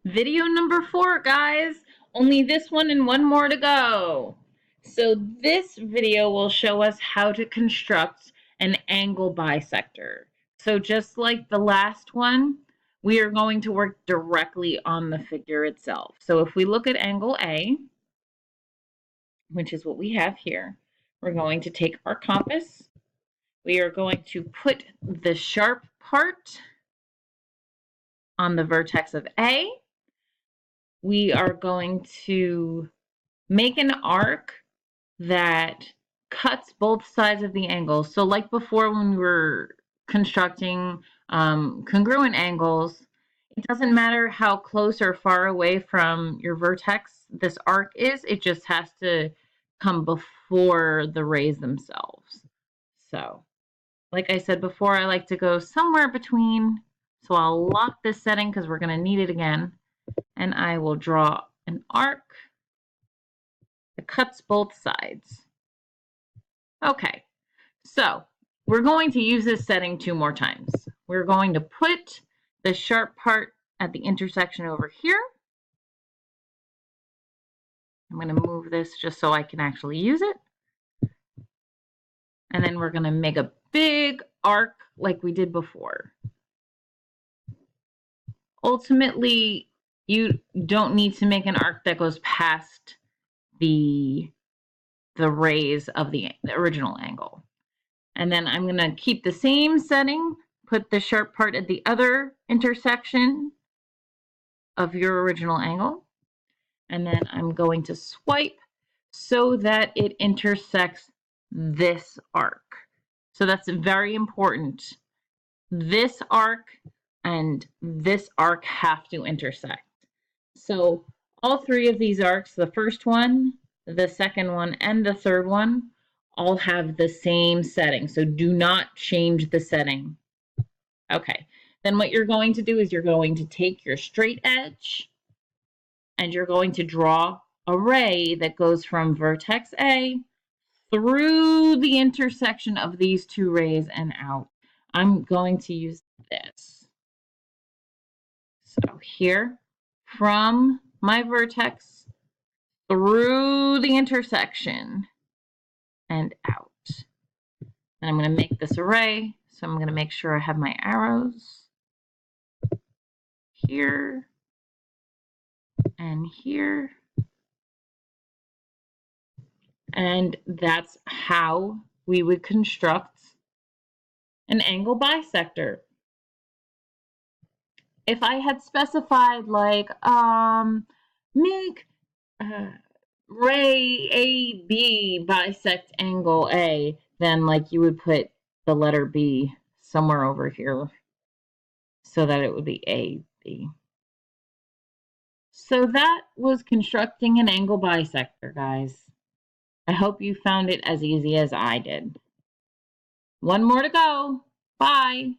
Video number 4, guys. Only this one and one more to go. So this video will show us how to construct an angle bisector. So just like the last one, we are going to work directly on the figure itself. So if we look at angle A, which is what we have here, we're going to take our compass. We are going to put the sharp part on the vertex of A. We are going to make an arc that cuts both sides of the angle. So like before when we were constructing congruent angles, it doesn't matter how close or far away from your vertex this arc is, it just has to come before the rays themselves. So, like I said before, I like to go somewhere between. So I'll lock this setting because we're going to need it again. And I will draw an arc that cuts both sides. Okay, so we're going to use this setting 2 more times. We're going to put the sharp part at the intersection over here. I'm going to move this just so I can actually use it. And then we're going to make a big arc like we did before. Ultimately, you don't need to make an arc that goes past the rays of the original angle. And then I'm going to keep the same setting, put the sharp part at the other intersection of your original angle. And then I'm going to swipe so that it intersects this arc. So that's very important. This arc and this arc have to intersect. So all 3 of these arcs, the first one, the second one, and the third one, all have the same setting. So do not change the setting. Okay, then what you're going to do is you're going to take your straight edge and you're going to draw a ray that goes from vertex A through the intersection of these 2 rays and out. I'm going to use this. So here, from my vertex through the intersection and out. And I'm going to make this a ray, so I'm going to make sure I have my arrows here and here. And that's how we would construct an angle bisector. If I had specified like make ray AB bisect angle A, then like you would put the letter B somewhere over here so that it would be AB. So that was constructing an angle bisector, guys. I hope you found it as easy as I did. 1 more to go. Bye.